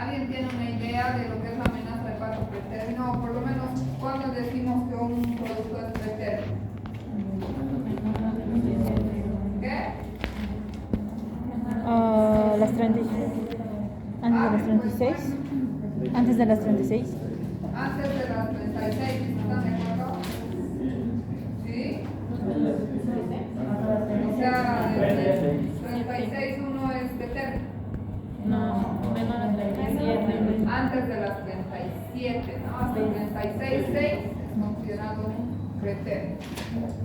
¿Alguien tiene una idea de lo que es la amenaza de parto pretérmino? O por lo menos, ¿cuándo decimos que un producto es pretérmino? ¿Qué? Las 36. Antes de las 36. Antes de las 36. Antes de las 36, ¿están de acuerdo? ¿Sí? O sea, desde 36 uno es pretérmino. No, menor a 37. Antes de las 37, ¿no? Hasta 36, 6 es considerado un pretérmino.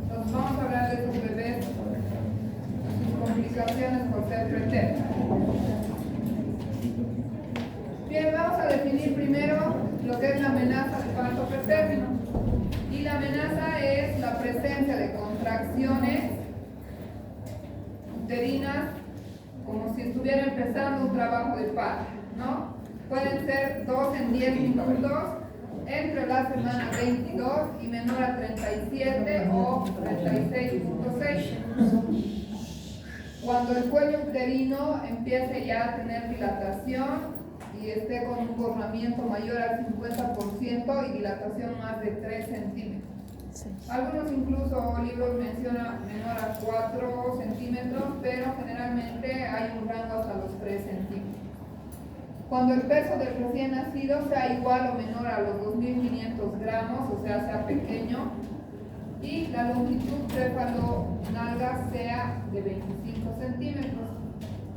Entonces vamos a hablar de esos bebés, sus complicaciones por ser pretérmino. Bien, vamos a definir primero lo que es la amenaza de parto pretérmino. Y la amenaza es la presencia de contracciones uterinas como si estuviera empezando un trabajo de parto, ¿no? Pueden ser 2 en 10 minutos, entre la semana 22 y menor a 37 o 36.6. Cuando el cuello uterino empiece ya a tener dilatación y esté con un borramiento mayor al 50% y dilatación más de 3 centímetros. Sí. Algunos incluso libros mencionan menor a 4 centímetros, pero generalmente hay un rango hasta los 3 centímetros. Cuando el peso del recién nacido sea igual o menor a los 2.500 gramos, o sea pequeño, y la longitud céfalo-nalga sea de 25 centímetros.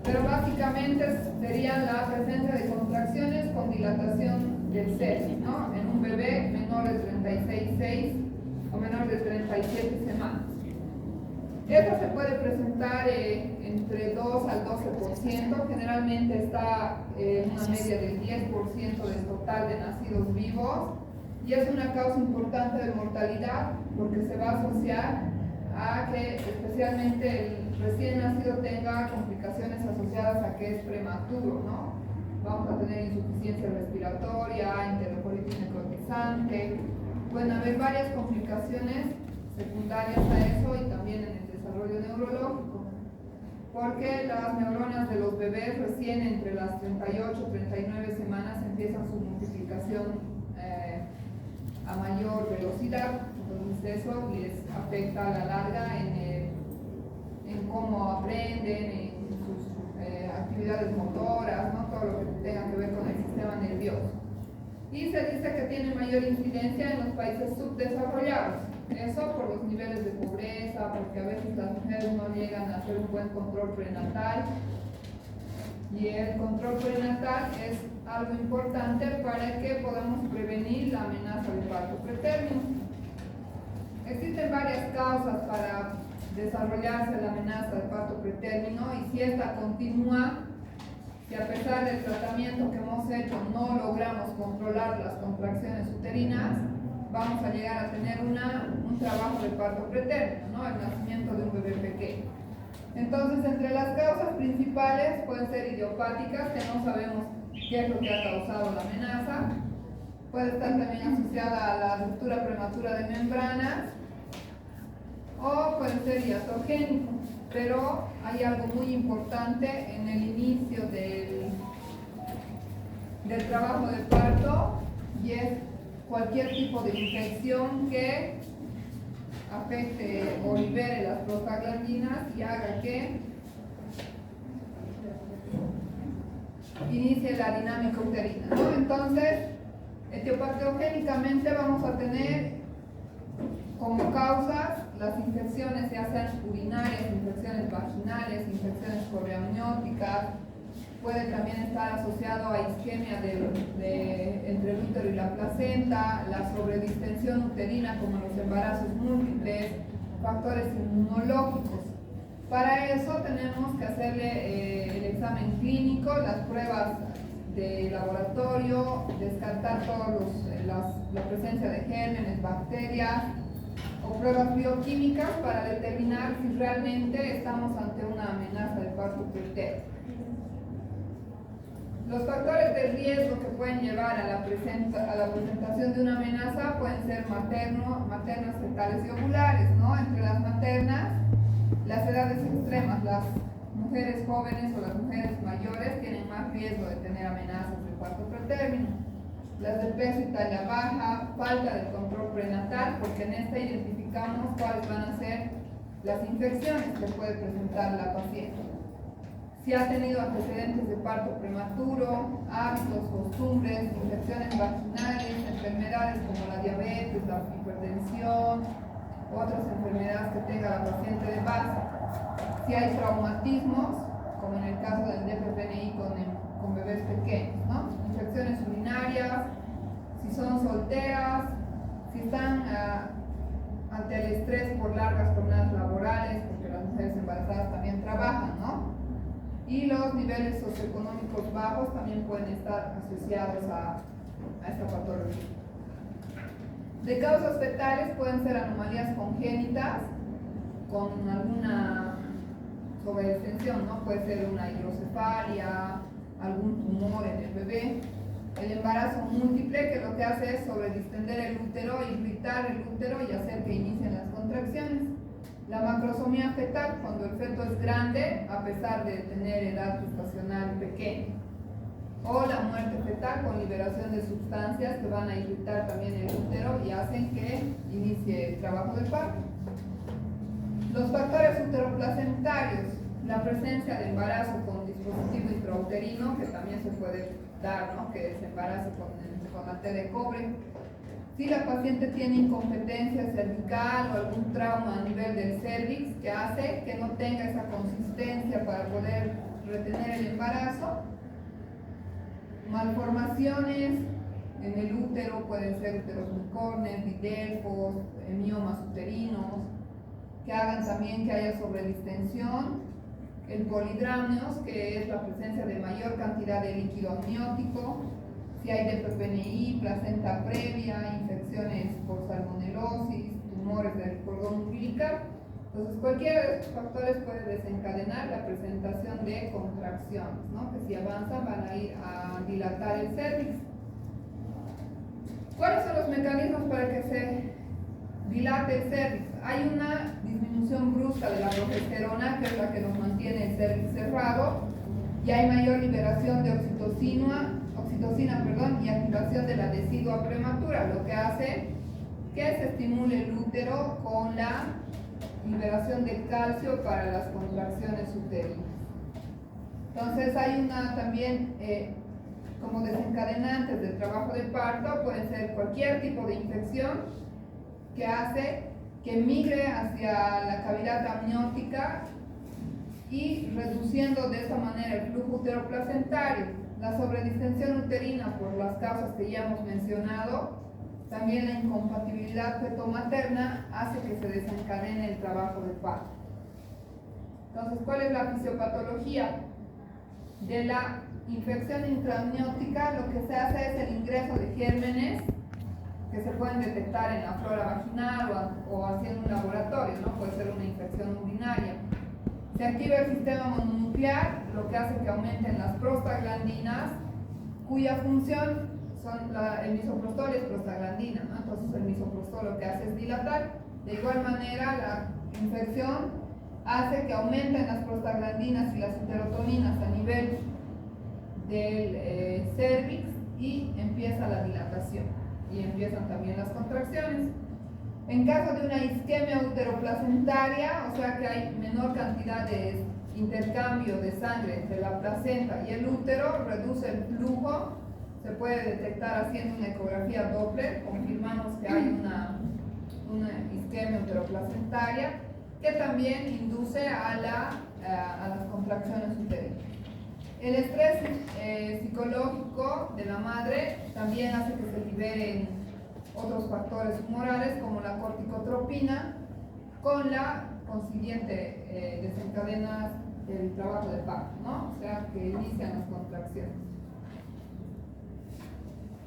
Pero básicamente serían la presencia de contracciones con dilatación del sexo, ¿no? En un bebé menor de 36,6 o menor de 37 semanas. Esto se puede presentar entre 2 al 12%, generalmente está en una media del 10% del total de nacidos vivos, y es una causa importante de mortalidad porque se va a asociar a que especialmente el recién nacido tenga complicaciones asociadas a que es prematuro, ¿no? Vamos a tener insuficiencia respiratoria, enterocolitis necrotizante, pueden haber varias complicaciones secundarias a eso y también en el desarrollo neurológico, porque las neuronas de los bebés recién entre las 38 y 39 semanas empiezan su multiplicación a mayor velocidad, entonces eso les afecta a la larga en cómo aprenden, en sus actividades motoras, ¿no? Todo lo que tenga que ver con el sistema nervioso. Y se dice que tiene mayor incidencia en los países subdesarrollados. Eso por los niveles de pobreza, porque a veces las mujeres no llegan a hacer un buen control prenatal. Y el control prenatal es algo importante para que podamos prevenir la amenaza de parto pretérmino. Existen varias causas para desarrollarse la amenaza de parto pretérmino, y si esta continúa, si a pesar del tratamiento que hemos hecho no logramos controlar las contracciones uterinas, vamos a llegar a tener un trabajo de parto pretérmino, ¿no? El nacimiento de un bebé pequeño. Entonces, entre las causas principales pueden ser idiopáticas, que no sabemos qué es lo que ha causado la amenaza. Puede estar también asociada a la ruptura prematura de membranas, o puede ser iatrogénico. Pero hay algo muy importante en el inicio del trabajo de parto, y es cualquier tipo de infección que afecte o libere las prostaglandinas y haga que inicie la dinámica uterina, ¿no? Entonces, etiopatogénicamente vamos a tener como causas las infecciones, ya sean urinarias, infecciones vaginales, infecciones correamnióticas. Puede también estar asociado a isquemia entre el útero y la placenta, la sobredistensión uterina como los embarazos múltiples, factores inmunológicos. Para eso tenemos que hacerle el examen clínico, las pruebas de laboratorio, descartar la presencia de gérmenes, bacterias o pruebas bioquímicas para determinar si realmente estamos ante una amenaza de parto pretérmino. Los factores de riesgo que pueden llevar a la presentación de una amenaza pueden ser maternas, fetales y ovulares, ¿no? Entre las maternas, las edades extremas, las mujeres jóvenes o las mujeres mayores tienen más riesgo de tener amenazas de parto parto pretérmino. Las de peso y talla baja, falta de control prenatal, porque en esta identificamos cuáles van a ser las infecciones que puede presentar la paciente. Si ha tenido antecedentes de parto prematuro, hábitos, costumbres, infecciones vaginales, enfermedades como la diabetes, la hipertensión, otras enfermedades que tenga la paciente de base. Si hay traumatismos, como en el caso del DPPNI con bebés pequeños, ¿no? Infecciones urinarias, si son solteras, si están ante el estrés por largas jornadas laborales, porque las mujeres embarazadas también trabajan, ¿no? Y los niveles socioeconómicos bajos también pueden estar asociados a esta patología. De causas fetales pueden ser anomalías congénitas con alguna sobreextensión, ¿no? Puede ser una hidrocefalia, algún tumor en el bebé. El embarazo múltiple, que lo que hace es sobredistender el útero, irritar el útero y hacer que inicien las contracciones. La macrosomía fetal, cuando el feto es grande a pesar de tener edad gestacional pequeña. O la muerte fetal con liberación de sustancias que van a irritar también el útero y hacen que inicie el trabajo del parto. Los factores uteroplacentarios, la presencia de embarazo con dispositivo intrauterino, que también se puede dar, ¿no? Que es embarazo con la T de cobre. Si la paciente tiene incompetencia cervical o algún trauma a nivel del cervix que hace que no tenga esa consistencia para poder retener el embarazo. Malformaciones en el útero, pueden ser úteros bicornes, bidelfos, miomas uterinos, que hagan también que haya sobredistensión. El polidramnios, que es la presencia de mayor cantidad de líquido amniótico. Si hay DPPNI, placenta previa, infecciones por salmonelosis, tumores del cordón umbilical. Entonces, cualquiera de estos factores puede desencadenar la presentación de contracciones, ¿no? Que si avanzan van a ir a dilatar el cervix. ¿Cuáles son los mecanismos para que se dilate el cervix? Hay una disminución brusca de la progesterona, que es la que nos mantiene el cervix cerrado, y hay mayor liberación de oxitocina, y activación de la decidua prematura, lo que hace que se estimule el útero con la liberación de calcio para las contracciones uterinas. Entonces hay una también como desencadenantes del trabajo de parto, pueden ser cualquier tipo de infección que hace que migre hacia la cavidad amniótica y reduciendo de esta manera el flujo uteroplacentario. La sobredistensión uterina por las causas que ya hemos mencionado, también la incompatibilidad feto-materna hace que se desencadene el trabajo de parto. Entonces, ¿cuál es la fisiopatología? De la infección intraamniótica, lo que se hace es el ingreso de gérmenes que se pueden detectar en la flora vaginal o haciendo un laboratorio, ¿no? Puede ser una infección urinaria. Se activa el sistema mononuclear, lo que hace que aumenten las prostaglandinas, cuya función son el misoprostol es prostaglandina, ¿no? Entonces el misoprostol lo que hace es dilatar. De igual manera, la infección hace que aumenten las prostaglandinas y las serotoninas a nivel del cervix y empieza la dilatación y empiezan también las contracciones. En caso de una isquemia uteroplacentaria, o sea que hay menor cantidad de intercambio de sangre entre la placenta y el útero, reduce el flujo, se puede detectar haciendo una ecografía Doppler, confirmamos que hay una isquemia uteroplacentaria, que también induce a las contracciones uterinas. El estrés psicológico de la madre también hace que se liberen otros factores humorales como la corticotropina, con la consiguiente desencadena del trabajo de parto, ¿no? O sea, que inician las contracciones.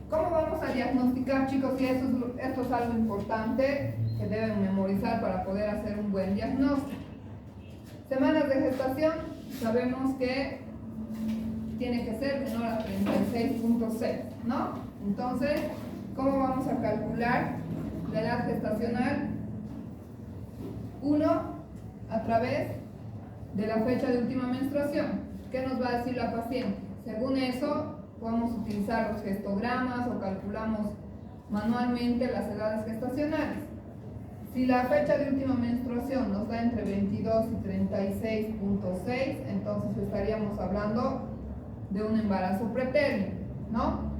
¿Cómo vamos a diagnosticar, chicos? Y esto es algo importante que deben memorizar para poder hacer un buen diagnóstico. Semanas de gestación, sabemos que tiene que ser menor a 36.6, ¿no? Entonces, ¿cómo vamos a calcular la edad gestacional? 1, a través de la fecha de última menstruación. ¿Qué nos va a decir la paciente? Según eso, podemos utilizar los gestogramas o calculamos manualmente las edades gestacionales. Si la fecha de última menstruación nos da entre 22 y 36.6, entonces estaríamos hablando de un embarazo pretérmino, ¿no?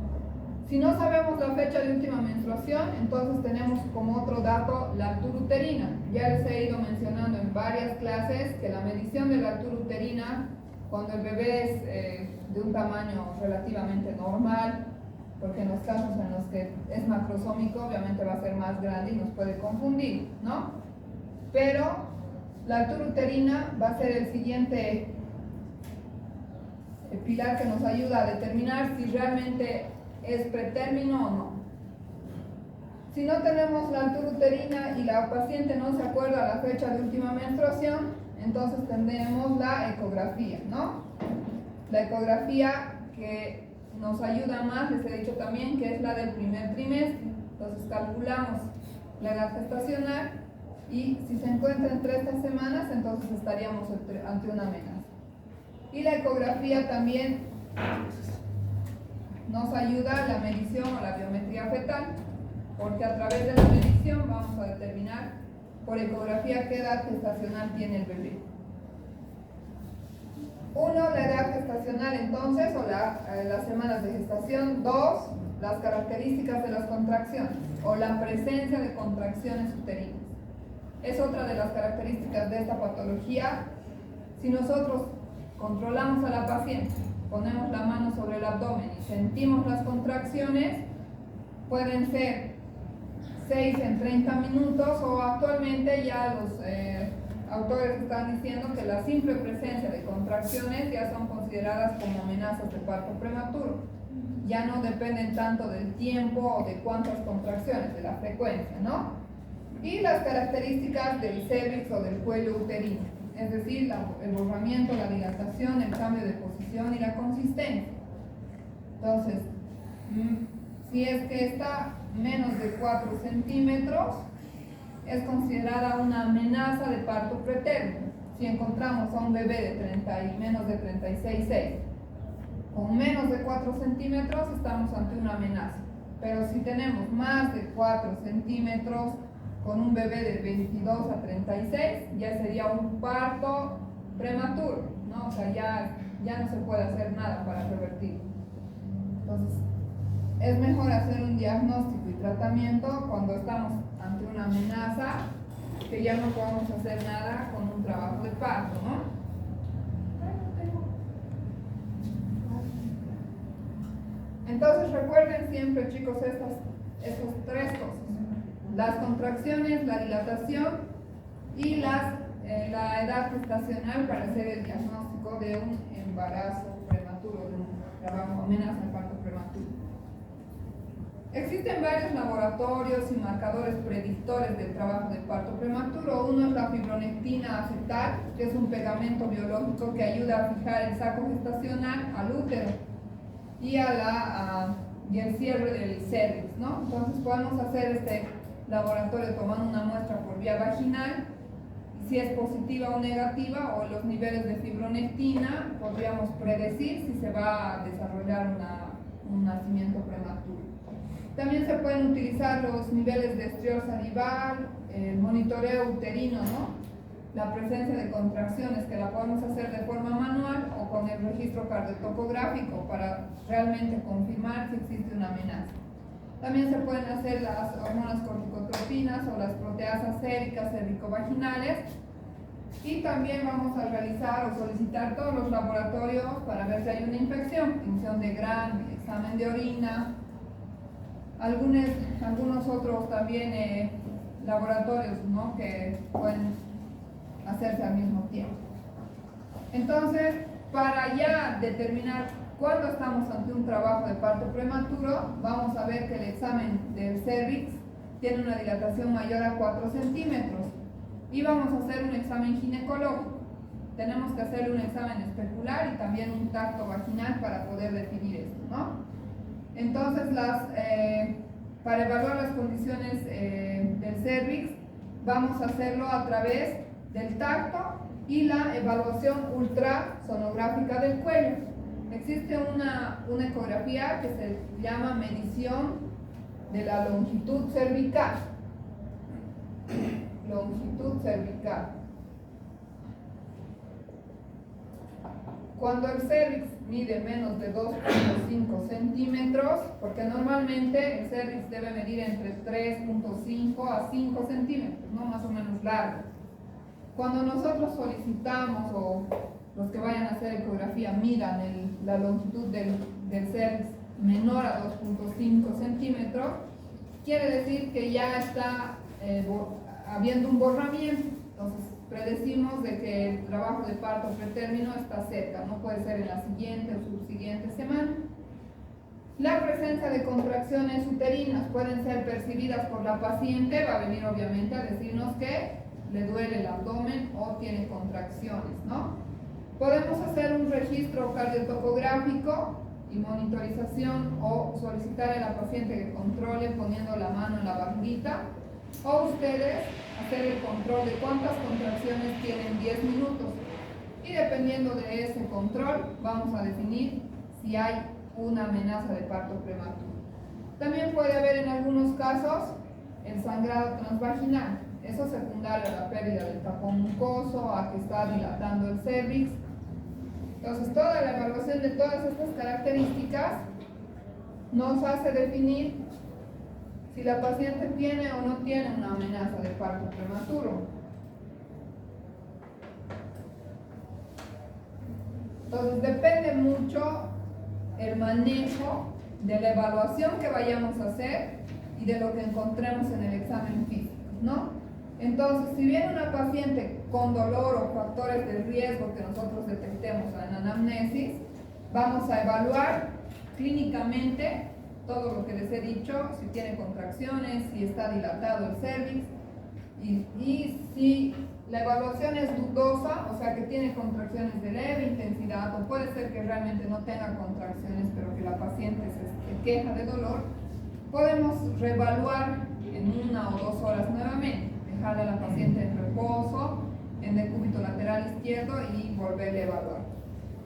Si no sabemos la fecha de última menstruación, entonces tenemos como otro dato la altura uterina. Ya les he ido mencionando en varias clases que la medición de la altura uterina, cuando el bebé es de un tamaño relativamente normal, porque en los casos en los que es macrosómico obviamente va a ser más grande y nos puede confundir, ¿no? Pero la altura uterina va a ser el siguiente pilar que nos ayuda a determinar si realmente es pretérmino o no. Si no tenemos la altura uterina y la paciente no se acuerda la fecha de última menstruación, entonces tendremos la ecografía, ¿no? La ecografía que nos ayuda más, les he dicho también que es la del primer trimestre. Entonces calculamos la edad gestacional y si se encuentra entre estas semanas, entonces estaríamos ante una amenaza. Y la ecografía también nos ayuda a la medición o la biometría fetal, porque a través de la medición vamos a determinar por ecografía qué edad gestacional tiene el bebé. Uno, la edad gestacional entonces, o las semanas de gestación. Dos, las características de las contracciones, o la presencia de contracciones uterinas. Es otra de las características de esta patología. Si nosotros controlamos a la paciente, ponemos la mano sobre el abdomen y sentimos las contracciones, pueden ser 6 en 30 minutos o actualmente ya los autores están diciendo que la simple presencia de contracciones ya son consideradas como amenazas de parto prematuro. Ya no dependen tanto del tiempo o de cuántas contracciones, de la frecuencia, ¿no? Y las características del cervix o del cuello uterino, es decir, el borramiento, la dilatación, el cambio de posición y la consistencia. Entonces, si es que está menos de 4 centímetros, es considerada una amenaza de parto pretérmino. Si encontramos a un bebé de menos de 36,6 con menos de 4 centímetros, estamos ante una amenaza. Pero si tenemos más de 4 centímetros con un bebé de 22 a 36, ya sería un parto prematuro, ¿no? O sea, ya no se puede hacer nada para revertirlo. Entonces, es mejor hacer un diagnóstico y tratamiento cuando estamos ante una amenaza, que ya no podemos hacer nada con un trabajo de parto, ¿no? Entonces recuerden siempre, chicos, estas tres cosas: las contracciones, la dilatación y la edad gestacional para hacer el diagnóstico de un embarazo prematuro, de un trabajo amenaza de parto prematuro. Existen varios laboratorios y marcadores predictores del trabajo de parto prematuro. Uno es la fibronectina acetal, que es un pegamento biológico que ayuda a fijar el saco gestacional al útero y el cierre del cervix, ¿no? Entonces podemos hacer este laboratorio tomando una muestra por vía vaginal. Si es positiva o negativa, o los niveles de fibronectina, podríamos predecir si se va a desarrollar un nacimiento prematuro. También se pueden utilizar los niveles de estriol salival, el monitoreo uterino, ¿no? La presencia de contracciones, que la podemos hacer de forma manual o con el registro cardiotocográfico para realmente confirmar si existe una amenaza. También se pueden hacer las hormonas corticotropinas o las proteasas séricas cervicovaginales. Y también vamos a realizar o solicitar todos los laboratorios para ver si hay una infección, punción de Gram, examen de orina, algunos otros también laboratorios, ¿no?, que pueden hacerse al mismo tiempo. Entonces, para ya determinar cuándo estamos ante un trabajo de parto prematuro, vamos a ver que el examen del cervix tiene una dilatación mayor a 4 centímetros y vamos a hacer un examen ginecológico. Tenemos que hacerle un examen especular y también un tacto vaginal para poder definir esto, ¿no? Entonces, para evaluar las condiciones del cervix, vamos a hacerlo a través del tacto y la evaluación ultrasonográfica del cuello. existe una ecografía que se llama medición de la longitud cervical. Longitud cervical. Cuando el cervix mide menos de 2.5 centímetros, porque normalmente el cervix debe medir entre 3.5 a 5 centímetros, ¿no? Más o menos largo. Cuando nosotros solicitamos o los que vayan a hacer ecografía midan la longitud del cervix menor a 2.5 centímetros, quiere decir que ya está habiendo un borramiento. Entonces predecimos de que el trabajo de parto pretérmino está cerca, no puede ser en la siguiente o subsiguiente semana. La presencia de contracciones uterinas pueden ser percibidas por la paciente, va a venir obviamente a decirnos que le duele el abdomen o tiene contracciones, ¿no? Podemos hacer un registro cardiotocográfico y monitorización o solicitar a la paciente que controle poniendo la mano en la barriguita, o ustedes hacer el control de cuántas contracciones tienen 10 minutos, y dependiendo de ese control vamos a definir si hay una amenaza de parto prematuro. También puede haber en algunos casos el sangrado transvaginal, eso secundario a la pérdida del tapón mucoso, a que está dilatando el cervix. Entonces toda la evaluación de todas estas características nos hace definir si la paciente tiene o no tiene una amenaza de parto prematuro. Entonces depende mucho el manejo de la evaluación que vayamos a hacer y de lo que encontremos en el examen físico, ¿no? Entonces, si viene una paciente con dolor o factores de riesgo que nosotros detectemos en anamnesis, vamos a evaluar clínicamente todo lo que les he dicho, si tiene contracciones, si está dilatado el cervix, y si la evaluación es dudosa, o sea que tiene contracciones de leve intensidad, o puede ser que realmente no tenga contracciones, pero que la paciente se queja de dolor, podemos reevaluar en 1 o 2 horas nuevamente, dejar a la paciente en reposo, en decúbito lateral izquierdo y volverle a evaluar.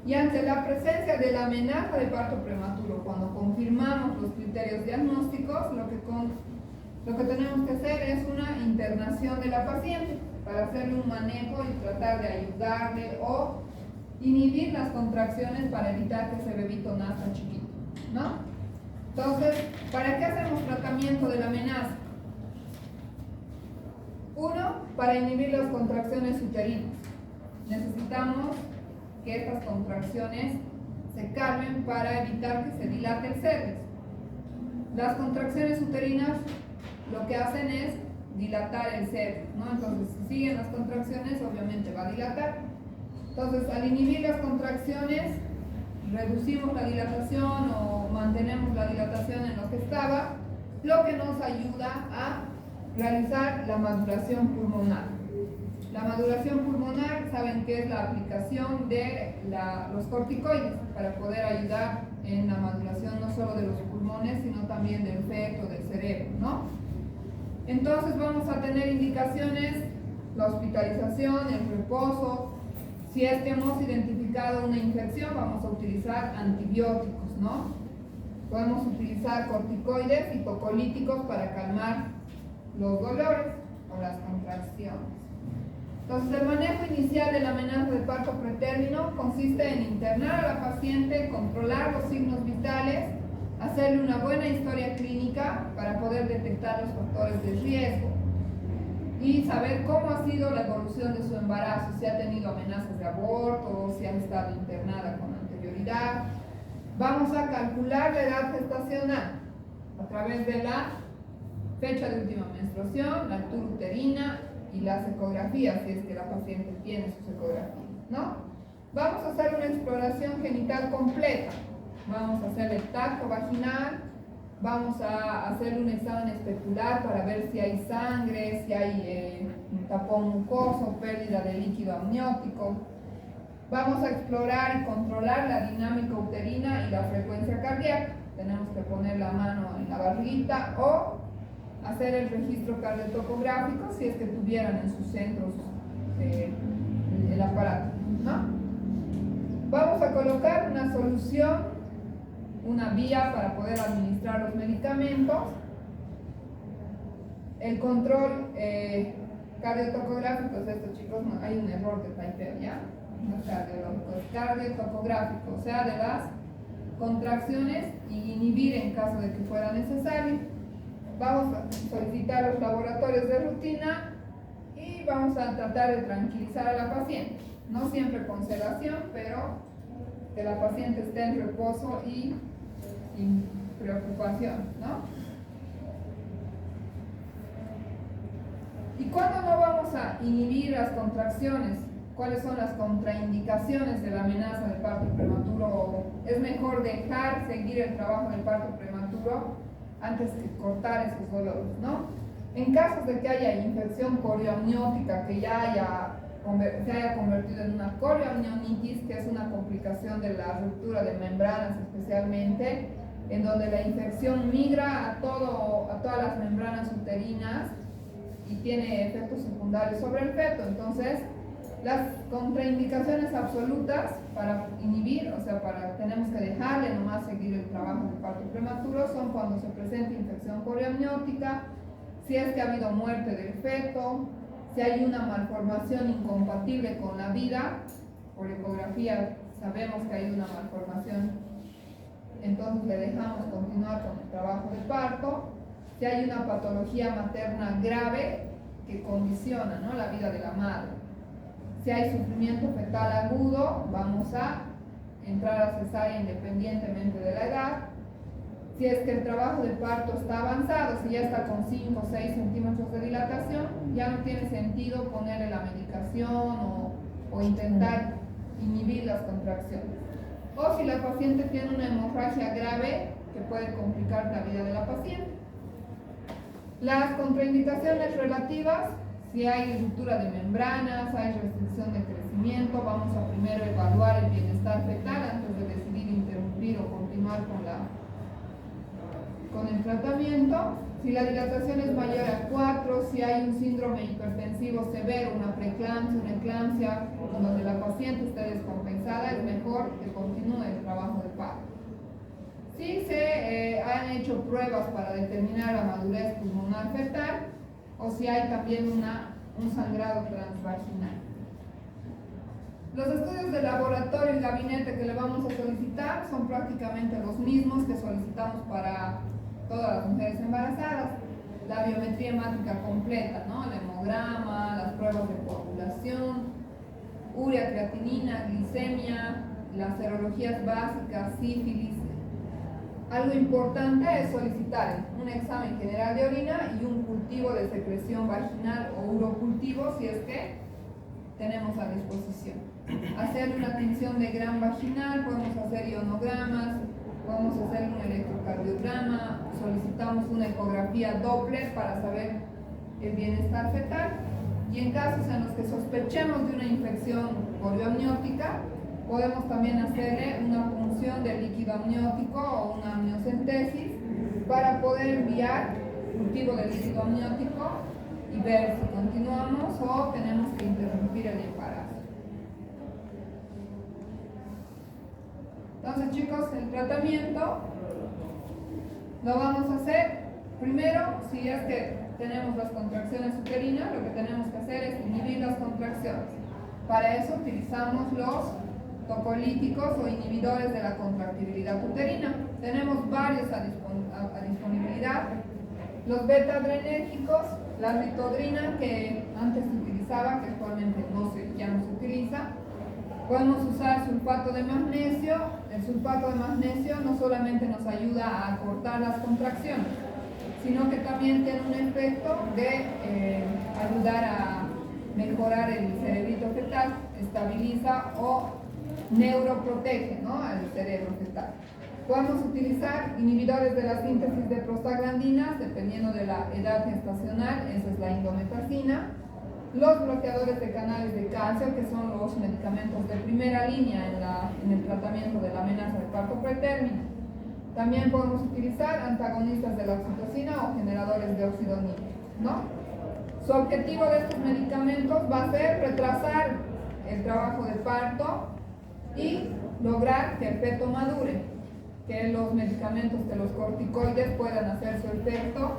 Y ante la presencia de la amenaza de parto prematuro, cuando confirmamos los criterios diagnósticos, lo que tenemos que hacer es una internación de la paciente para hacerle un manejo y tratar de ayudarle o inhibir las contracciones para evitar que ese bebito nazca chiquito, ¿no? Entonces, ¿para qué hacemos tratamiento de la amenaza? 1, para inhibir las contracciones uterinas. Necesitamos que estas contracciones se calmen para evitar que se dilate el cervix. Las contracciones uterinas lo que hacen es dilatar el cervix, ¿no? Entonces, si siguen las contracciones, obviamente va a dilatar. Entonces, al inhibir las contracciones, reducimos la dilatación o mantenemos la dilatación en lo que estaba, lo que nos ayuda a realizar la maduración pulmonar. La maduración pulmonar, saben que es la aplicación de los corticoides para poder ayudar en la maduración no solo de los pulmones, sino también del feto, del cerebro, ¿no? Entonces vamos a tener indicaciones, la hospitalización, el reposo. Si es que hemos identificado una infección, vamos a utilizar antibióticos, ¿no? Podemos utilizar corticoides y tocolíticos para calmar los dolores o las contracciones. Entonces, el manejo inicial de la amenaza de parto pretérmino consiste en internar a la paciente, controlar los signos vitales, hacerle una buena historia clínica para poder detectar los factores de riesgo y saber cómo ha sido la evolución de su embarazo, si ha tenido amenazas de aborto, si ha estado internada con anterioridad. Vamos a calcular la edad gestacional a través de la fecha de última menstruación, la altura uterina y las ecografías, si es que la paciente tiene sus ecografías, ¿no? Vamos a hacer una exploración genital completa. Vamos a hacer el tacto vaginal, vamos a hacer un examen especular para ver si hay sangre, si hay un tapón mucoso, pérdida de líquido amniótico. Vamos a explorar y controlar la dinámica uterina y la frecuencia cardíaca. Tenemos que poner la mano en la barriguita o hacer el registro cardiotocográfico si es que tuvieran en sus centros el aparato, ¿no? Vamos a colocar una solución, una vía para poder administrar los medicamentos. El control cardiotocográfico es esto, chicos, no, hay un error de typeo, ¿ya? No es cardiológico, es cardiotocográfico, o sea, de las contracciones y inhibir en caso de que fuera necesario. Vamos a solicitar los laboratorios de rutina y vamos a tratar de tranquilizar a la paciente, no siempre con sedación, pero que la paciente esté en reposo y sin preocupación, ¿no? ¿Y cuándo no vamos a inhibir las contracciones? ¿Cuáles son las contraindicaciones de la amenaza de parto prematuro? ¿Es mejor dejar seguir el trabajo del parto prematuro antes que cortar esos dolores, ¿no? En casos de que haya infección corioamniótica, que ya se haya convertido en una corioamnionitis, que es una complicación de la ruptura de membranas especialmente, en donde la infección migra a todas las membranas uterinas y tiene efectos secundarios sobre el feto. Entonces, las contraindicaciones absolutas para inhibir, o sea, tenemos que dejarle nomás seguir el trabajo de parto prematuro, son cuando se presenta infección corioamniótica, si es que ha habido muerte del feto, si hay una malformación incompatible con la vida. Por ecografía sabemos que hay una malformación, entonces le dejamos continuar con el trabajo de parto. Si hay una patología materna grave que condiciona, ¿no?, la vida de la madre. Si hay sufrimiento fetal agudo, vamos a entrar a cesárea independientemente de la edad. Si es que el trabajo de parto está avanzado, si ya está con 5 o 6 centímetros de dilatación, ya no tiene sentido ponerle la medicación o intentar inhibir las contracciones. O si la paciente tiene una hemorragia grave que puede complicar la vida de la paciente. Las contraindicaciones relativas: si hay ruptura de membranas, hay restricción de crecimiento, vamos a primero evaluar el bienestar fetal antes de decidir interrumpir o continuar con el tratamiento. Si la dilatación es mayor a 4, si hay un síndrome hipertensivo severo, una preeclampsia, una eclampsia, donde la paciente esté descompensada, es mejor que continúe el trabajo de parto. Si se han hecho pruebas para determinar la madurez pulmonar fetal, o si hay también un sangrado transvaginal. Los estudios de laboratorio y gabinete que le vamos a solicitar son prácticamente los mismos que solicitamos para todas las mujeres embarazadas. La biometría hemática completa, ¿no?, el hemograma, las pruebas de coagulación, urea, creatinina, glicemia, las serologías básicas, sífilis. Algo importante es solicitar un examen general de orina y un cultivo de secreción vaginal o urocultivo si es que tenemos a disposición. Hacer una tinción de gran vaginal, podemos hacer ionogramas, podemos hacer un electrocardiograma, solicitamos una ecografía Doppler para saber el bienestar fetal, y en casos en los que sospechemos de una infección corioamniótica, podemos también hacerle una punción del líquido amniótico o una amniocentesis para poder enviar cultivo del líquido amniótico y ver si continuamos o tenemos que interrumpir el embarazo. Entonces, chicos, el tratamiento lo vamos a hacer primero. Si es que tenemos las contracciones uterinas, lo que tenemos que hacer es inhibir las contracciones. Para eso utilizamos los tocolíticos o inhibidores de la contractibilidad uterina. Tenemos varios a disponibilidad. Los beta-adrenérgicos, la ritodrina, que antes se utilizaba, que actualmente ya no se utiliza. Podemos usar sulfato de magnesio. El sulfato de magnesio no solamente nos ayuda a acortar las contracciones, sino que también tiene un efecto de ayudar a mejorar el cerebrito fetal, estabiliza o neuroprotege, ¿no?, al cerebro fetal. Podemos utilizar inhibidores de la síntesis de prostaglandinas, dependiendo de la edad gestacional, esa es la indometacina. Los bloqueadores de canales de calcio, que son los medicamentos de primera línea en el tratamiento de la amenaza de parto pretérmino. También podemos utilizar antagonistas de la oxitocina o generadores de óxido nítrico, ¿no? Su objetivo de estos medicamentos va a ser retrasar el trabajo de parto y lograr que el feto madure, que los medicamentos de los corticoides puedan hacer su efecto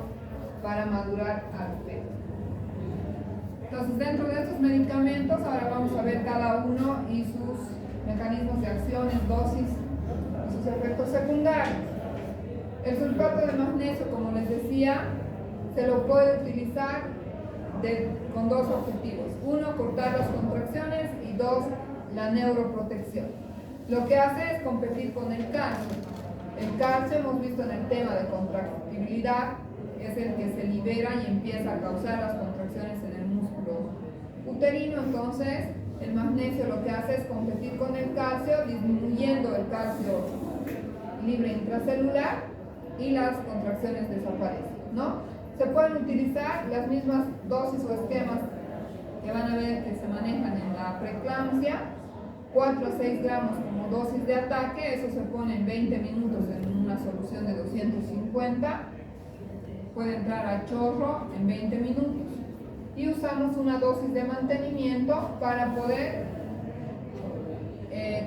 para madurar al feto. Entonces, dentro de estos medicamentos, ahora vamos a ver cada uno y sus mecanismos de acción, dosis y sus efectos secundarios. El sulfato de magnesio, como les decía, se lo puede utilizar con dos objetivos. Uno, cortar las contracciones, y dos, la neuroprotección. Lo que hace es competir con el calcio. El calcio, hemos visto en el tema de contractibilidad, es el que se libera y empieza a causar las contracciones en el músculo uterino. Entonces, el magnesio lo que hace es competir con el calcio, disminuyendo el calcio libre intracelular, y las contracciones desaparecen, ¿no? Se pueden utilizar las mismas dosis o esquemas que van a ver que se manejan en la preeclampsia, 4 a 6 gramos como dosis de ataque. Eso se pone en 20 minutos en una solución de 250, puede entrar a chorro en 20 minutos, y usamos una dosis de mantenimiento para poder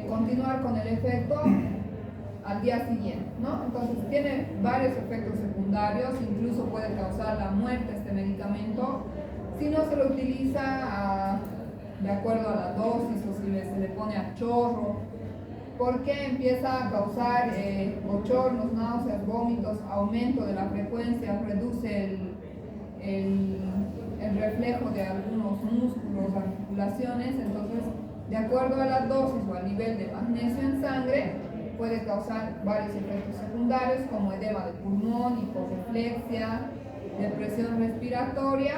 continuar con el efecto al día siguiente, ¿no? Entonces tiene varios efectos secundarios, incluso puede causar la muerte este medicamento si no se lo utiliza de acuerdo a la dosis, o si se le pone a chorro, porque empieza a causar bochornos, náuseas, vómitos, aumento de la frecuencia, reduce el reflejo de algunos músculos, articulaciones. Entonces, de acuerdo a la dosis o al nivel de magnesio en sangre, puede causar varios efectos secundarios como edema de pulmón, hiporreflexia, depresión respiratoria,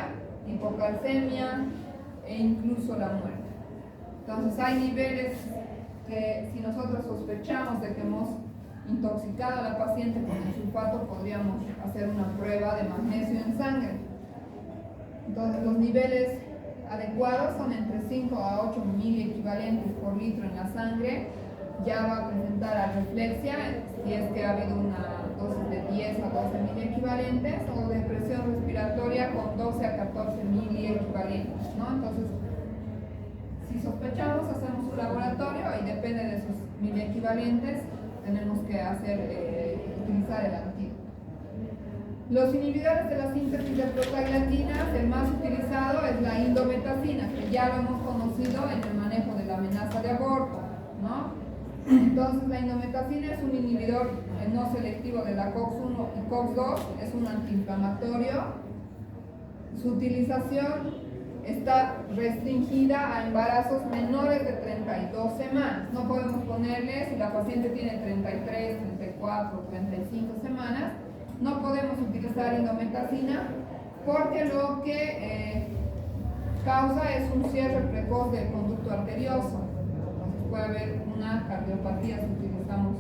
hipocalcemia e incluso la muerte. Entonces hay niveles que, si nosotros sospechamos de que hemos intoxicado a la paciente con el sulfato, podríamos hacer una prueba de magnesio en sangre. Entonces los niveles adecuados son entre 5 a 8 miliequivalentes por litro en la sangre. Ya va a presentar arreflexia si es que ha habido una dosis de 10 a 12 miliequivalentes, o depresión respiratoria con 12 a 14 miliequivalentes, ¿no? Entonces, si sospechamos, hacemos un laboratorio y depende de sus miliequivalentes, tenemos que utilizar el antídoto. Los inhibidores de la síntesis de prostaglandinas, el más utilizado es la indometacina, que ya lo hemos conocido en el manejo de la amenaza de aborto, ¿no? Entonces, la indometacina es un inhibidor no selectivo de la COX-1 y COX-2, es un antiinflamatorio. Su utilización está restringida a embarazos menores de 32 semanas. No podemos ponerle, si la paciente tiene 33, 34, 35 semanas, no podemos utilizar indometacina, porque lo que causa es un cierre precoz del conducto arterioso. Puede haber una cardiopatía si utilizamos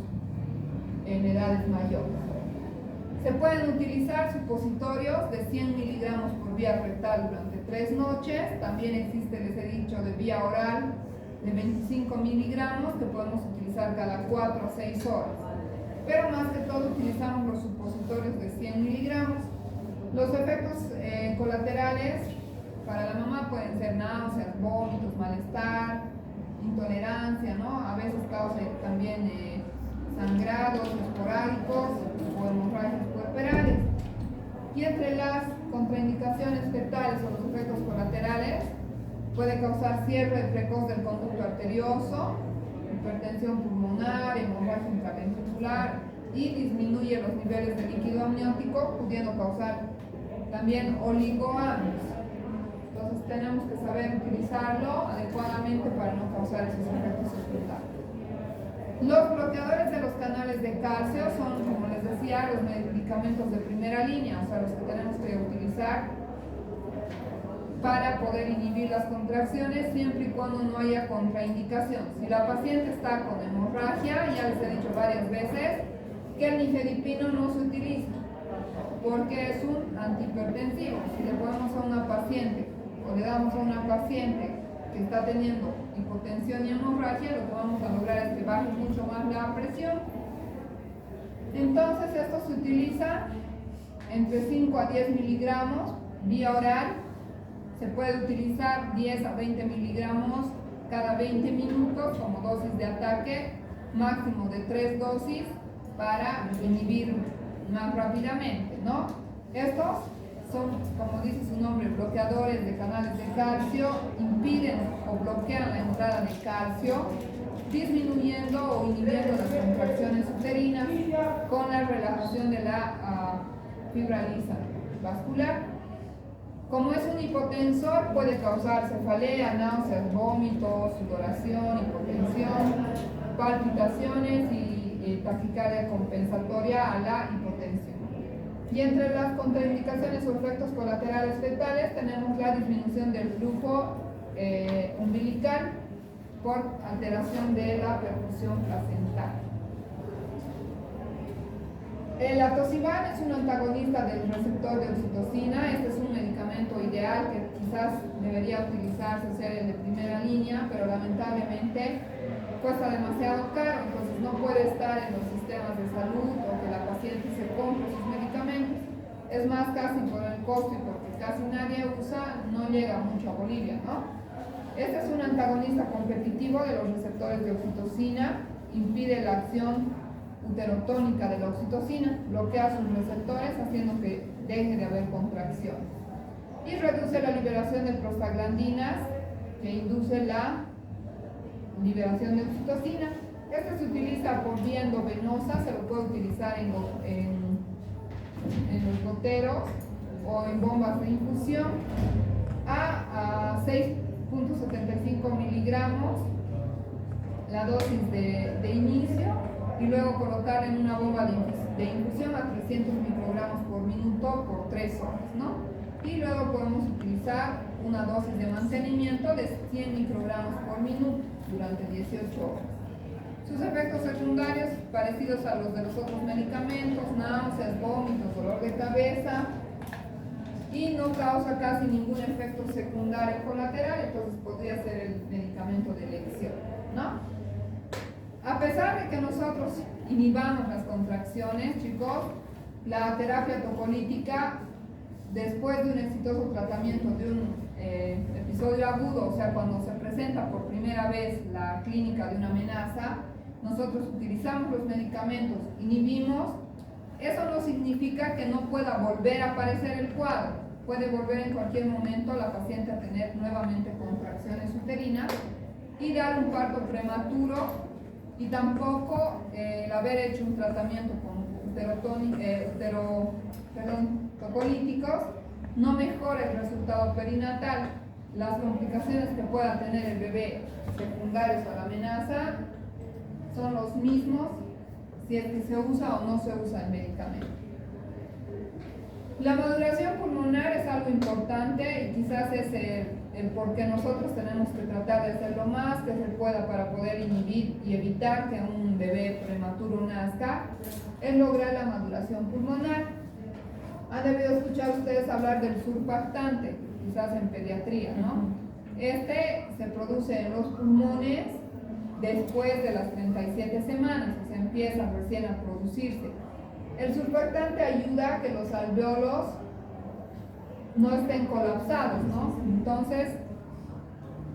en edades mayores. Se pueden utilizar supositorios de 100 miligramos por vía rectal durante 3 noches. También existe, les he dicho, de vía oral de 25 miligramos, que podemos utilizar cada 4 a 6 horas. Pero más que todo utilizamos los supositorios de 100 miligramos. Los efectos colaterales para la mamá pueden ser náuseas, vómitos, malestar, intolerancia, ¿no? A veces causa también sangrados esporádicos o hemorragias puerperales. Y entre las contraindicaciones fetales o los efectos colaterales, puede causar cierre precoz del conducto arterioso, hipertensión pulmonar, hemorragia intraventricular, y disminuye los niveles de líquido amniótico, pudiendo causar también oligoamios. Entonces tenemos que saber utilizarlo adecuadamente para no causar esos efectos secundarios. Los bloqueadores de los canales de calcio son, como les decía, los medicamentos de primera línea, o sea, los que tenemos que utilizar para poder inhibir las contracciones, siempre y cuando no haya contraindicación. Si la paciente está con hemorragia, ya les he dicho varias veces que el nifedipino no se utiliza, porque es un antihipertensivo. Si le ponemos a una paciente o le damos a una paciente que está teniendo hipotensión y hemorragia, lo que vamos a lograr es que baje mucho más la presión. Entonces esto se utiliza entre 5 a 10 miligramos vía oral. Se puede utilizar 10 a 20 miligramos cada 20 minutos como dosis de ataque, máximo de 3 dosis para inhibir más rápidamente, ¿no? Estos son, como dice su nombre, bloqueadores de canales de calcio, impiden o bloquean la entrada de calcio, disminuyendo o inhibiendo las contracciones uterinas con la relajación de la fibra lisa vascular. Como es un hipotensor, puede causar cefalea, náuseas, vómitos, sudoración, hipotensión, palpitaciones y taquicardia compensatoria a la hipotensión. Y entre las contraindicaciones o efectos colaterales fetales tenemos la disminución del flujo umbilical por alteración de la perfusión placental. El atosiban es un antagonista del receptor de oxitocina. Este es un medicamento ideal que quizás debería utilizarse, ser el de primera línea, pero lamentablemente cuesta demasiado caro, entonces no puede estar en los sistemas de salud o que la paciente se compre sus medicamentos. Es más, casi por el costo y porque casi nadie usa, no llega mucho a Bolivia, ¿no? Este es un antagonista competitivo de los receptores de oxitocina, impide la acción uterotónica de la oxitocina, bloquea sus receptores haciendo que deje de haber contracción y reduce la liberación de prostaglandinas que induce la liberación de oxitocina. Este se utiliza por vía endovenosa, se lo puede utilizar en los goteros o en bombas de infusión a 6.75 miligramos la dosis de inicio, y luego colocar en una bomba de infusión a 300 microgramos por minuto por 3 horas, ¿no? Y luego podemos utilizar una dosis de mantenimiento de 100 microgramos por minuto durante 18 horas. Sus efectos secundarios parecidos a los de los otros medicamentos, náuseas, vómitos, dolor de cabeza, y no causa casi ningún efecto secundario colateral, entonces podría ser el medicamento de elección, ¿no? A pesar de que nosotros inhibamos las contracciones, chicos, la terapia tocolítica, después de un exitoso tratamiento de un episodio agudo, o sea, cuando se presenta por primera vez la clínica de una amenaza, nosotros utilizamos los medicamentos, inhibimos. Eso no significa que no pueda volver a aparecer el cuadro. Puede volver en cualquier momento la paciente a tener nuevamente contracciones uterinas y dar un parto prematuro. Y tampoco el haber hecho un tratamiento con tocolíticos no mejora el resultado perinatal. Las complicaciones que pueda tener el bebé secundarios a la amenaza son los mismos si es que se usa o no se usa el medicamento. La maduración pulmonar es algo importante y quizás es el por qué nosotros tenemos que tratar de hacer lo más que se pueda para poder inhibir y evitar que un bebé prematuro nazca, es lograr la maduración pulmonar. Han debido escuchar ustedes hablar del surfactante, quizás en pediatría, ¿no? Este se produce en los pulmones después de las 37 semanas, o sea, empieza recién a producirse. El surfactante ayuda a que los alvéolos no estén colapsados, ¿no? Entonces,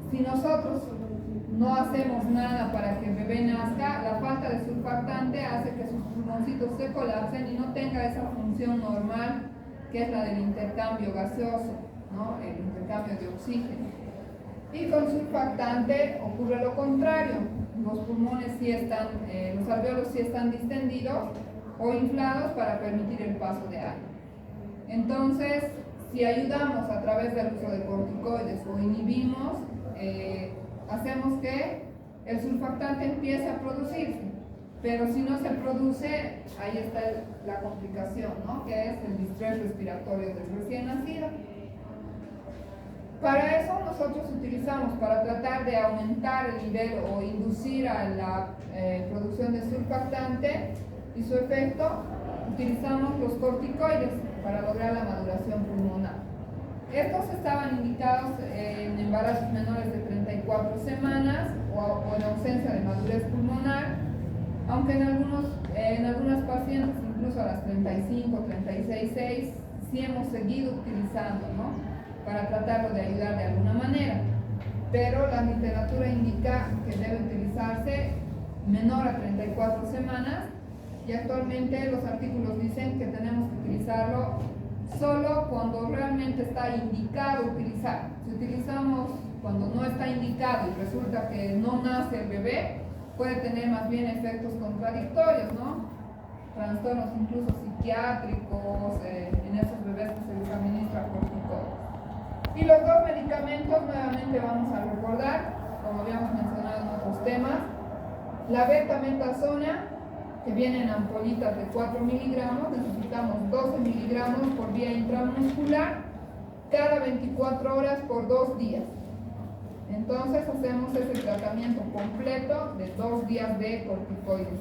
si nosotros no hacemos nada para que el bebé nazca, la falta de surfactante hace que sus pulmoncitos se colapsen y no tenga esa función normal que es la del intercambio gaseoso, ¿no? El intercambio de oxígeno. Y con surfactante ocurre lo contrario, los pulmones sí están, los alvéolos sí están distendidos o inflados para permitir el paso de aire. Entonces, si ayudamos a través del uso de corticoides o inhibimos, hacemos que el surfactante empiece a producirse. Pero si no se produce, ahí está la complicación, ¿no? Que es el distrés respiratorio del recién nacido. Para eso nosotros utilizamos, para tratar de aumentar el nivel o inducir a la producción de surfactante y su efecto, utilizamos los corticoides para lograr la maduración pulmonar. Estos estaban indicados en embarazos menores de 34 semanas o en ausencia de madurez pulmonar, aunque en algunas pacientes, incluso a las 35, 36, 6, sí hemos seguido utilizando, ¿no? Para tratarlo de ayudar de alguna manera. pero la literatura indica que debe utilizarse menor a 34 semanas y actualmente los artículos dicen que tenemos que utilizarlo solo cuando realmente está indicado utilizar. Si utilizamos cuando no está indicado y resulta que no nace el bebé, puede tener más bien efectos contradictorios, ¿no? Trastornos incluso psiquiátricos en esos bebés que se les administra corticoides. Y los dos medicamentos, nuevamente vamos a recordar, como habíamos mencionado en otros temas, la betametasona, que viene en ampollitas de 4 miligramos, necesitamos 12 miligramos por vía intramuscular, cada 24 horas por 2 días. Entonces hacemos ese tratamiento completo de 2 días de corticoides.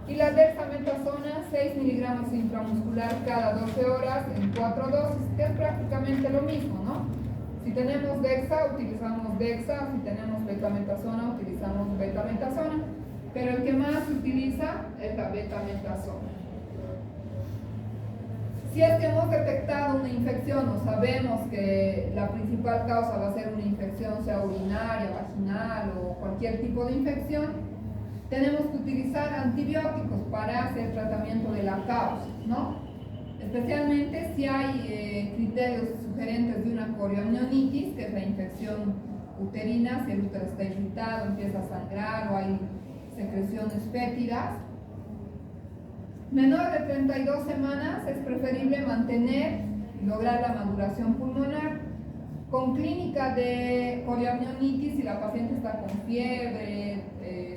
Y la dexametasona, 6 miligramos intramuscular cada 12 horas en 4 dosis, que es prácticamente lo mismo, ¿no? Si tenemos dexa, utilizamos dexa, si tenemos betametasona, utilizamos betametasona, pero el que más se utiliza es la betametasona. Si es que hemos detectado una infección o sabemos que la principal causa va a ser una infección, sea urinaria, vaginal o cualquier tipo de infección, tenemos que utilizar antibióticos para hacer tratamiento de la causa, ¿no? Especialmente si hay criterios sugerentes de una corioamnionitis, que es la infección uterina, si el útero está irritado, empieza a sangrar o hay secreciones fétidas. Menor de 32 semanas es preferible mantener y lograr la maduración pulmonar. Con clínica de corioamnionitis, si la paciente está con fiebre,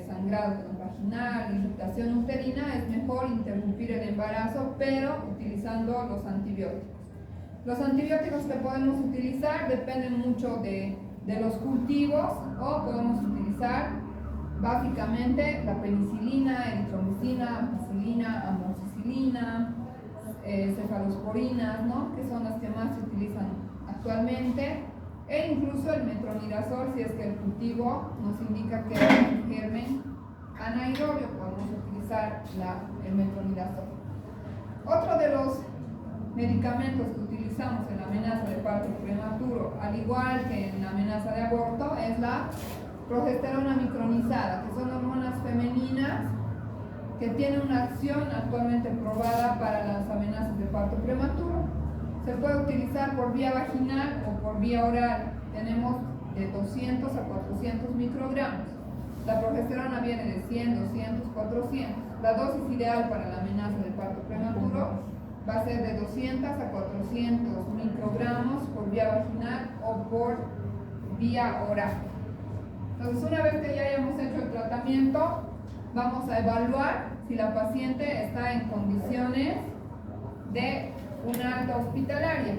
sangrado vaginal, irritación uterina, es mejor interrumpir el embarazo, pero utilizando los antibióticos. Los antibióticos que podemos utilizar dependen mucho de los cultivos, o podemos utilizar básicamente la penicilina, eritromicina, ampicilina, amoxicilina, cefalosporinas, ¿no? Que son las que más se utilizan actualmente, e incluso el metronidazol, si es que el cultivo nos indica que hay un germen anaerobio, podemos utilizar el metronidazol. Otro de los medicamentos que utilizamos en la amenaza de parto prematuro, al igual que en la amenaza de aborto, es la progesterona micronizada, que son hormonas femeninas que tienen una acción actualmente probada para las amenazas de parto prematuro. Se puede utilizar por vía vaginal o por vía oral. Tenemos de 200 a 400 microgramos. La progesterona viene de 100, 200, 400. La dosis ideal para la amenaza de parto prematuro va a ser de 200 a 400 microgramos por vía vaginal o por vía oral. Entonces, una vez que ya hayamos hecho el tratamiento, vamos a evaluar si la paciente está en condiciones de una alta hospitalaria.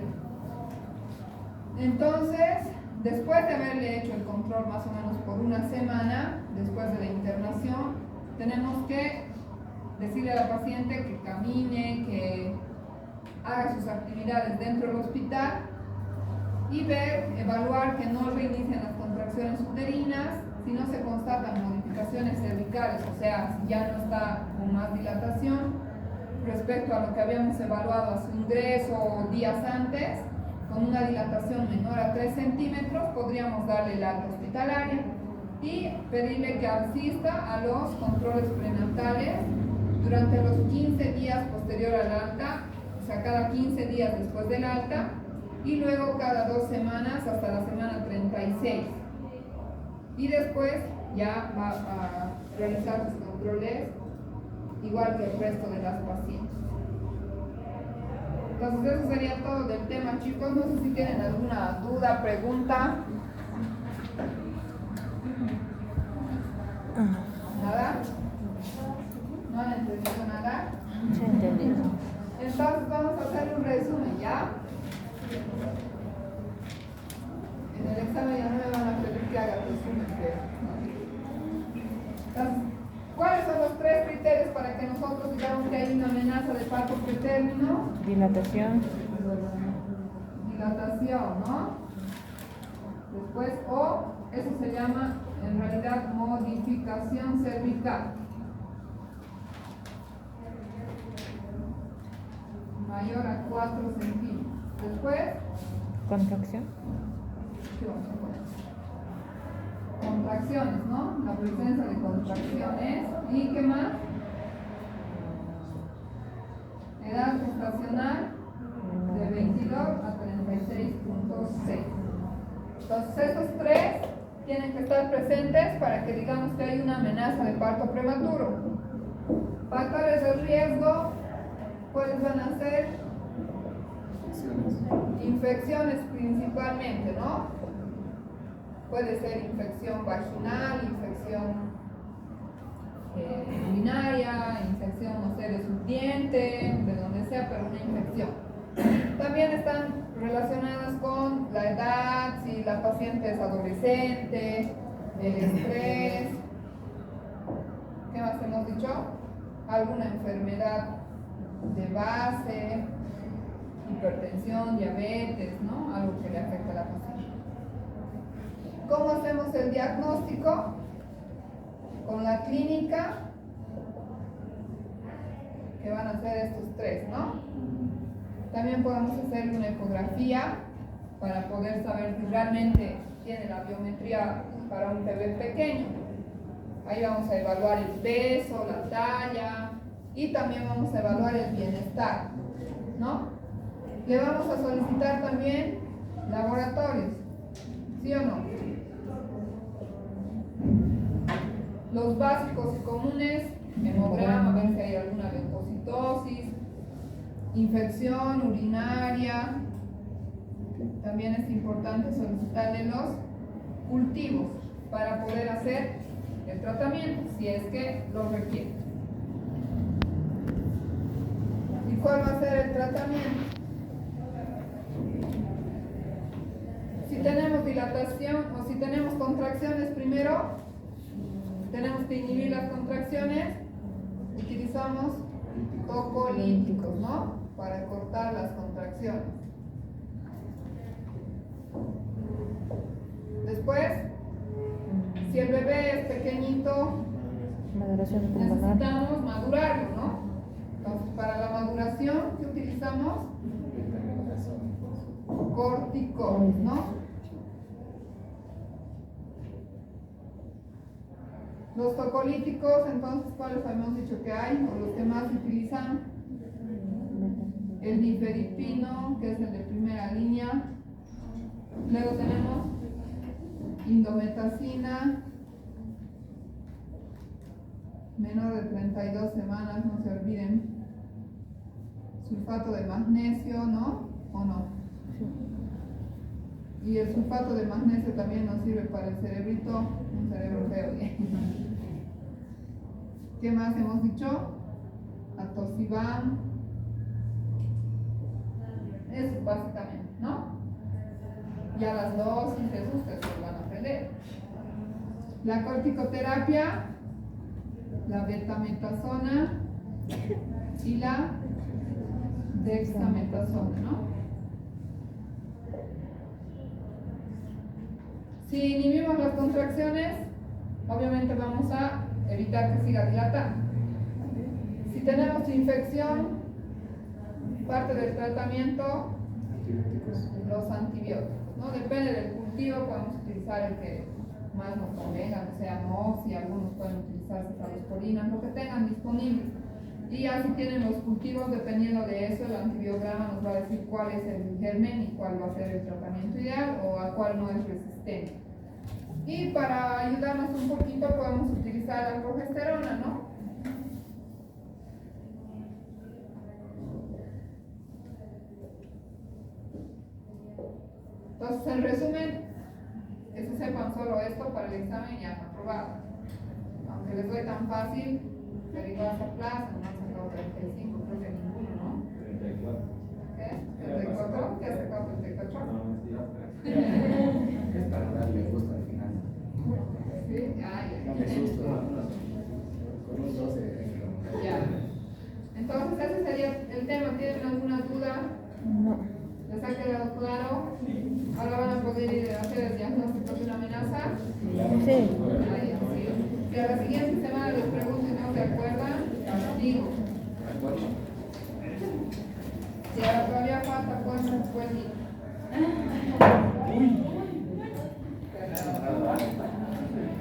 Entonces, después de haberle hecho el control más o menos por una semana, después de la internación, tenemos que decirle a la paciente que camine, que haga sus actividades dentro del hospital y evaluar que no reinicien las contracciones uterinas, si no se constatan modificaciones cervicales, o sea, si ya no está con más dilatación respecto a lo que habíamos evaluado a su ingreso o días antes, con una dilatación menor a 3 centímetros, podríamos darle el alta hospitalaria y pedirle que asista a los controles prenatales durante los 15 días posterior al alta, o sea, cada 15 días después del alta, y luego cada 2 semanas hasta la semana 36. Y después ya va a realizar sus controles igual que el resto de las pacientes. Entonces eso sería todo del tema, chicos. No sé si tienen alguna duda, pregunta. ¿Nada? ¿No han entendido nada? Sí, entendido. Entonces vamos a hacer un resumen, ¿ya? En el examen ya no me van a pedir que haga resumen, Entonces, ¿cuáles son los 3 criterios para que nosotros digamos que hay una amenaza de parto pretérmino? Dilatación. Dilatación, ¿no? Después, o eso se llama en realidad modificación cervical. Mayor a 4 centímetros. Después, Contracción. ¿qué vamos a poner? contracciones, ¿no? La presencia de contracciones. ¿Y qué más? Edad gestacional de 22 a 36.6. Entonces, esos tres tienen que estar presentes para que digamos que hay una amenaza de parto prematuro. Factores de riesgo, ¿cuáles van a ser? Infecciones principalmente, ¿no? Puede ser infección vaginal, infección urinaria, infección, no sé, de su diente, de donde sea, pero una infección. También están relacionadas con la edad, si la paciente es adolescente, el estrés. ¿Qué más hemos dicho? Alguna enfermedad de base, hipertensión, diabetes, ¿no? Algo que le afecta a la paciente. ¿Cómo hacemos el diagnóstico? Con la clínica, que van a ser estos tres, ¿no? También podemos hacer una ecografía para poder saber si realmente tiene la biometría para un bebé pequeño. Ahí vamos a evaluar el peso, la talla y también vamos a evaluar el bienestar, ¿no? Le vamos a solicitar también laboratorios, ¿sí o no? Los básicos y comunes, hemograma, ver si hay alguna leucocitosis, infección urinaria. También es importante solicitarle los cultivos para poder hacer el tratamiento, si es que lo requiere. ¿Y cuál va a ser el tratamiento? Si tenemos dilatación o si tenemos contracciones primero, tenemos que inhibir las contracciones, utilizamos tocolíticos, ¿no? Para cortar las contracciones. Después, si el bebé es pequeñito, necesitamos madurarlo, ¿no? Entonces, para la maduración, ¿qué utilizamos? Corticoides, ¿no? Los tocolíticos, entonces, ¿cuáles habíamos dicho que hay? O los que más se utilizan. El nifedipino, que es el de primera línea. Luego tenemos indometacina, menor de 32 semanas, no se olviden. Sulfato de magnesio, ¿no? ¿O no? Y el sulfato de magnesio también nos sirve para el cerebrito, un cerebro feo. ¿Qué más hemos dicho? Atosiban. Eso básicamente, ¿no? Ya las dosis, eso ustedes lo van a aprender. La corticoterapia, la betametasona y la dexametasona, ¿no? Si inhibimos las contracciones, obviamente vamos a evitar que siga dilatando. Si tenemos infección, parte del tratamiento, los antibióticos, ¿no? Depende del cultivo, podemos utilizar el que más nos convenga, que sea MOX, y algunos pueden utilizar cefalosporinas, lo que tengan disponible. Y ya si tienen los cultivos, dependiendo de eso, el antibiograma nos va a decir cuál es el germen y cuál va a ser el tratamiento ideal o a cuál no es resistente. Y para ayudarnos un poquito podemos utilizar la progesterona, ¿no? Entonces, en resumen, que se sepan solo esto para el examen ya han aprobado. Aunque les doy tan fácil, pero igual esa plaza, no han sacado 35, creo que ninguno, ¿no? 34. ¿Qué? ¿34? ¿Qué has sacado 34? No, es para darle gusto al final. Sí, ya. No me asusto. Con un 12. Ya. Entonces, ese sería el tema. ¿Tienen alguna duda? No. ¿Les ha quedado claro? Ahora van a poder ir a hacer el diagnóstico de una amenaza. Sí. Ahí, así. Si a la siguiente semana les pregunto y no se acuerdan, digo. Si ahora todavía falta, pues,